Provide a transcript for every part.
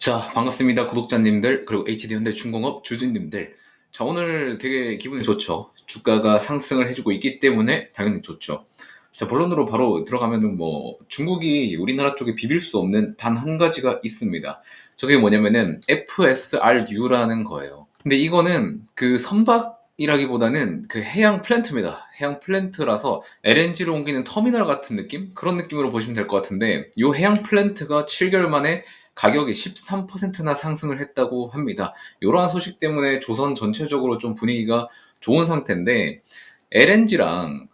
자, 반갑습니다. 구독자님들, 그리고 HD현대중공업 주주님들. 자, 오늘 되게 기분이 좋죠. 주가가 상승을 해주고 있기 때문에 당연히 좋죠. 자, 본론으로 바로 들어가면은 중국이 우리나라 쪽에 비빌 수 없는 단 한 가지가 있습니다. 저게 뭐냐면은 FSRU라는 거예요. 근데 이거는 그 선박이라기보다는 그 해양 플랜트입니다. 해양 플랜트라서 LNG를 옮기는 터미널 같은 느낌? 그런 느낌으로 보시면 될 것 같은데, 이 해양 플랜트가 7개월 만에 가격이 13%나 상승을 했다고 합니다. 이러한 소식 때문에 조선 전체적으로 좀 분위기가 좋은 상태인데, LNG랑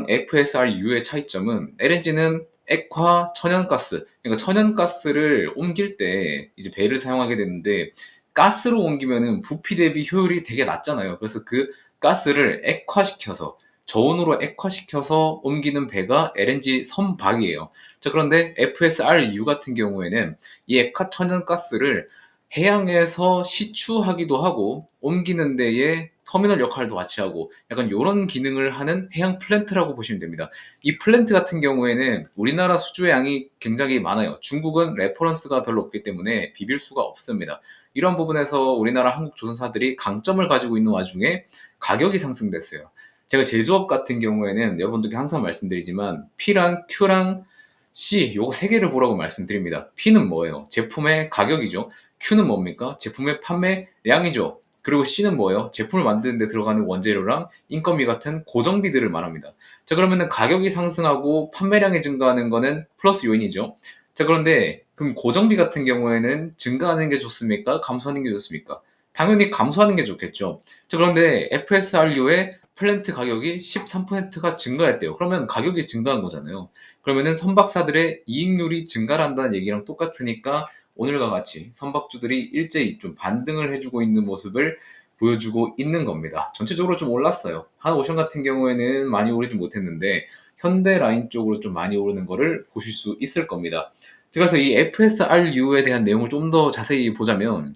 FSRU의 차이점은, LNG는 액화 천연가스, 그러니까 천연가스를 옮길 때 이제 배를 사용하게 되는데, 가스로 옮기면은 부피 대비 효율이 되게 낮잖아요. 그래서 그 가스를 액화시켜서, 저온으로 액화시켜서 옮기는 배가 LNG 선박이에요. 자, 그런데 FSRU 같은 경우에는 이 액화 천연가스를 해양에서 시추하기도 하고 옮기는 데에 터미널 역할도 같이 하고 약간 이런 기능을 하는 해양 플랜트라고 보시면 됩니다. 이 플랜트 같은 경우에는 우리나라 수주의 양이 굉장히 많아요. 중국은 레퍼런스가 별로 없기 때문에 비빌 수가 없습니다. 이런 부분에서 우리나라 한국 조선사들이 강점을 가지고 있는 와중에 가격이 상승됐어요. 제가 제조업 같은 경우에는 여러분들께 항상 말씀드리지만 P랑 Q랑 C 요거 세 개를 보라고 말씀드립니다. P는 뭐예요? 제품의 가격이죠. Q는 뭡니까? 제품의 판매량이죠. 그리고 C는 뭐예요? 제품을 만드는 데 들어가는 원재료랑 인건비 같은 고정비들을 말합니다. 자, 그러면은 가격이 상승하고 판매량이 증가하는 거는 플러스 요인이죠. 자, 그런데 그럼 고정비 같은 경우에는 증가하는 게 좋습니까? 감소하는 게 좋습니까? 당연히 감소하는 게 좋겠죠. 자, 그런데 FSRU의 플랜트 가격이 13%가 증가했대요. 그러면 가격이 증가한 거잖아요. 그러면은 선박사들의 이익률이 증가한다는 얘기랑 똑같으니까 오늘과 같이 선박주들이 일제히 좀 반등을 해주고 있는 모습을 보여주고 있는 겁니다. 전체적으로 좀 올랐어요. 한오션 같은 경우에는 많이 오르지 못했는데 현대라인 쪽으로 좀 많이 오르는 거를 보실 수 있을 겁니다. 그래서 이 FSRU에 대한 내용을 좀 더 자세히 보자면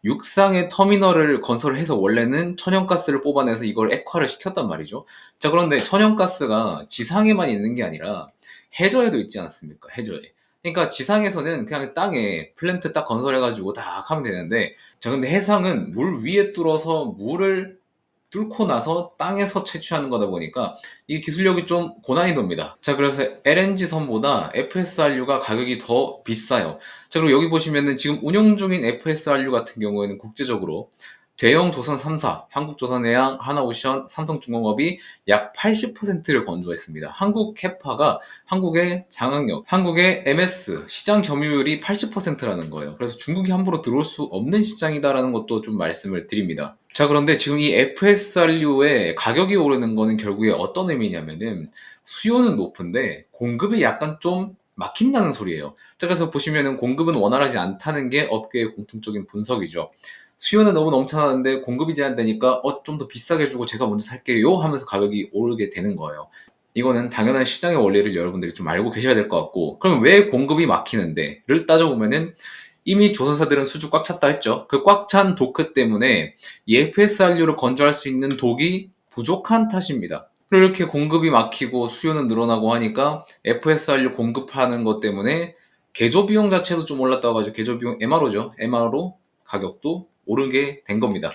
육상의 터미널을 건설해서 원래는 천연가스를 뽑아내서 이걸 액화를 시켰단 말이죠. 자, 그런데 천연가스가 지상에만 있는 게 아니라 해저에도 있지 않습니까? 해저에. 그러니까 지상에서는 그냥 땅에 플랜트 딱 건설해가지고 딱 하면 되는데, 자, 근데 해상은 물 위에 뚫어서 물을 뚫고 나서 땅에서 채취하는 거다 보니까 이 기술력이 좀 고난이도입니다. 자, 그래서 LNG 선보다 FSRU가 가격이 더 비싸요. 자, 그리고 여기 보시면은 지금 운영 중인 FSRU 같은 경우에는 국제적으로 대형 조선 3사, 한국조선해양, 하나오션, 삼성중공업이 약 80%를 건조했습니다. 한국 캐파가 한국의 장악력, 한국의 MS 시장 점유율이 80%라는 거예요. 그래서 중국이 함부로 들어올 수 없는 시장이다라는 것도 좀 말씀을 드립니다. 자, 그런데 지금 이 FSRU의 가격이 오르는 거는 결국에 어떤 의미냐면은 수요는 높은데 공급이 약간 좀 막힌다는 소리예요. 자, 그래서 보시면은 공급은 원활하지 않다는 게 업계의 공통적인 분석이죠. 수요는 너무 넘쳐나는데 공급이 제한되니까 좀 더 비싸게 주고 제가 먼저 살게요 하면서 가격이 오르게 되는 거예요. 이거는 당연한 시장의 원리를 여러분들이 좀 알고 계셔야 될 것 같고, 그럼 왜 공급이 막히는데를 따져보면은 이미 조선사들은 수주 꽉 찼다 했죠. 그 꽉 찬 도크 때문에 이 FSRU를 건조할 수 있는 독이 부족한 탓입니다. 그리고 이렇게 공급이 막히고 수요는 늘어나고 하니까 FSRU 공급하는 것 때문에 개조 비용 자체도 좀 올랐다고 하죠. 개조 비용 MRO죠. MRO 가격도 오르게 된 겁니다.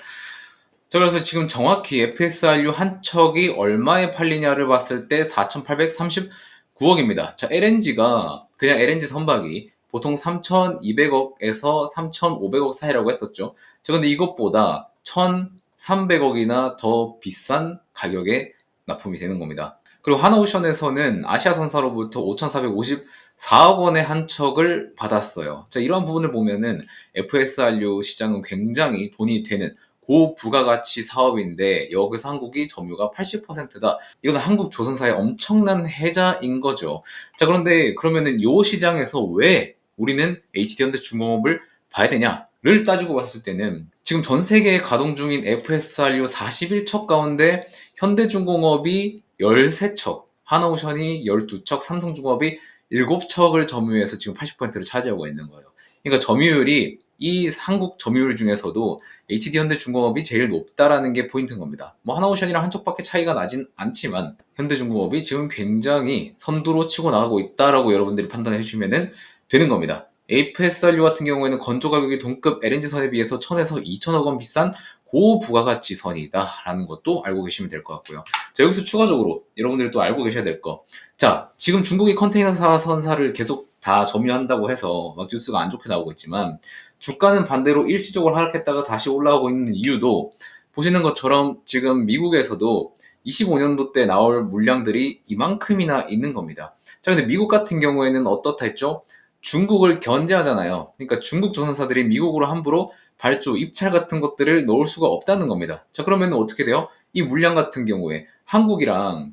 자, 그래서 지금 정확히 FSRU 한 척이 얼마에 팔리냐를 봤을 때 4,839억입니다. 자, LNG가 그냥 LNG 선박이 보통 3,200억에서 3,500억 사이라고 했었죠. 자, 근데 이것보다 1,300억이나 더 비싼 가격에 납품이 되는 겁니다. 그리고 하나오션에서는 아시아선사로부터 5,454억 원의 한 척을 받았어요. 자, 이러한 부분을 보면은 FSRU 시장은 굉장히 돈이 되는 고부가가치 사업인데 여기서 한국이 점유가 80%다. 이건 한국 조선사의 엄청난 혜자인 거죠. 자, 그런데 그러면은 이 시장에서 왜 우리는 HD현대중공업을 봐야 되냐를 따지고 봤을 때는 지금 전 세계에 가동 중인 FSRU 41척 가운데 현대중공업이 13척, 하나오션이 12척, 삼성중공업이 7척을 점유해서 지금 80%를 차지하고 있는 거예요. 그러니까 점유율이 이 한국 점유율 중에서도 HD현대중공업이 제일 높다라는 게 포인트인 겁니다. 뭐 하나오션이랑 한 척밖에 차이가 나진 않지만 현대중공업이 지금 굉장히 선두로 치고 나가고 있다라고 여러분들이 판단해 주시면 되는 겁니다. AFSRU 같은 경우에는 건조 가격이 동급 LNG선에 비해서 1000에서 2000억 원 비싼 고부가가치선이다라는 것도 알고 계시면 될 것 같고요. 자, 여기서 추가적으로 여러분들이 또 알고 계셔야 될 거. 자, 지금 중국이 컨테이너사 선사를 계속 다 점유한다고 해서 막 뉴스가 안 좋게 나오고 있지만 주가는 반대로 일시적으로 하락했다가 다시 올라오고 있는 이유도 보시는 것처럼 지금 미국에서도 25년도 때 나올 물량들이 이만큼이나 있는 겁니다. 자, 근데 미국 같은 경우에는 어떻다 했죠? 중국을 견제하잖아요. 그러니까 중국 조선사들이 미국으로 함부로 발주, 입찰 같은 것들을 넣을 수가 없다는 겁니다. 자, 그러면 어떻게 돼요? 이 물량 같은 경우에 한국이랑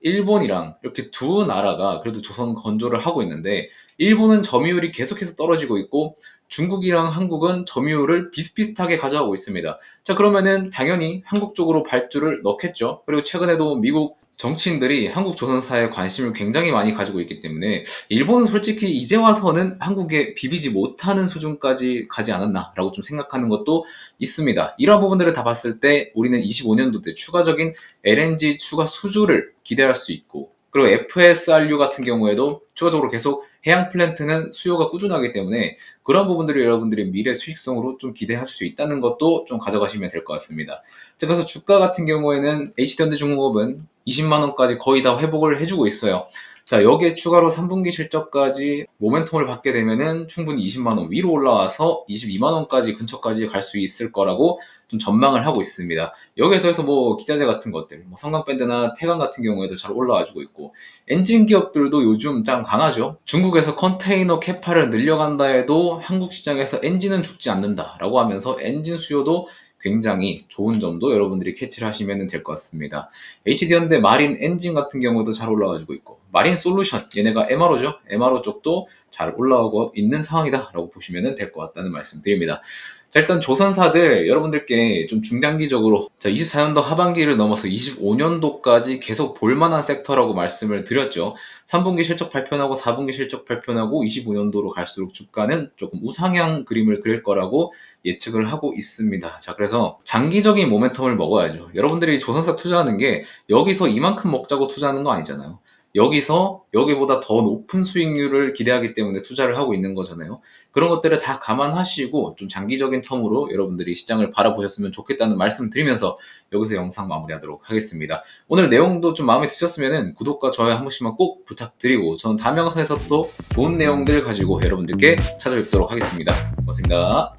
일본이랑 이렇게 두 나라가 그래도 조선 건조를 하고 있는데 일본은 점유율이 계속해서 떨어지고 있고 중국이랑 한국은 점유율을 비슷비슷하게 가져가고 있습니다. 자, 그러면은 당연히 한국 쪽으로 발주를 넣겠죠. 그리고 최근에도 미국 정치인들이 한국 조선사에 관심을 굉장히 많이 가지고 있기 때문에 일본은 솔직히 이제 와서는 한국에 비비지 못하는 수준까지 가지 않았나라고 좀 생각하는 것도 있습니다. 이러한 부분들을 다 봤을 때 우리는 25년도 때 추가적인 LNG 추가 수주를 기대할 수 있고, 그리고 FSRU 같은 경우에도 추가적으로 계속 해양 플랜트는 수요가 꾸준하기 때문에 그런 부분들을 여러분들이 미래 수익성으로 좀 기대하실 수 있다는 것도 좀 가져가시면 될 것 같습니다. 자, 그래서 주가 같은 경우에는 HD현대중공업은 20만 원까지 거의 다 회복을 해주고 있어요. 자, 여기에 추가로 3분기 실적까지 모멘텀을 받게 되면은 충분히 20만 원 위로 올라와서 22만 원까지 근처까지 갈 수 있을 거라고 좀 전망을 하고 있습니다. 여기에 더해서 뭐 기자재 같은 것들, 뭐 성강밴드나 태강 같은 경우에도 잘 올라와주고 있고, 엔진 기업들도 요즘 짱 강하죠. 중국에서 컨테이너 캐파를 늘려간다 해도 한국 시장에서 엔진은 죽지 않는다라고 하면서 엔진 수요도 굉장히 좋은 점도 여러분들이 캐치를 하시면 될 것 같습니다. HD현대 마린 엔진 같은 경우도 잘 올라와주고 있고, 마린 솔루션, 얘네가 MRO죠. MRO 쪽도 잘 올라오고 있는 상황이다라고 보시면 될 것 같다는 말씀 드립니다. 자, 일단 조선사들 여러분들께 좀 중장기적으로 24년도 하반기를 넘어서 25년도까지 계속 볼만한 섹터라고 말씀을 드렸죠. 3분기 실적 발표하고 4분기 실적 발표하고 25년도로 갈수록 주가는 조금 우상향 그림을 그릴 거라고 예측을 하고 있습니다. 자, 그래서 장기적인 모멘텀을 먹어야죠. 여러분들이 조선사 투자하는 게 여기서 이만큼 먹자고 투자하는 거 아니잖아요. 여기서 여기보다 더 높은 수익률을 기대하기 때문에 투자를 하고 있는 거잖아요. 그런 것들을 다 감안하시고 좀 장기적인 텀으로 여러분들이 시장을 바라보셨으면 좋겠다는 말씀 드리면서 여기서 영상 마무리하도록 하겠습니다. 오늘 내용도 좀 마음에 드셨으면 구독과 좋아요 한 번씩만 꼭 부탁드리고 저는 다음 영상에서 또 좋은 내용들 가지고 여러분들께 찾아뵙도록 하겠습니다. 고맙습니다.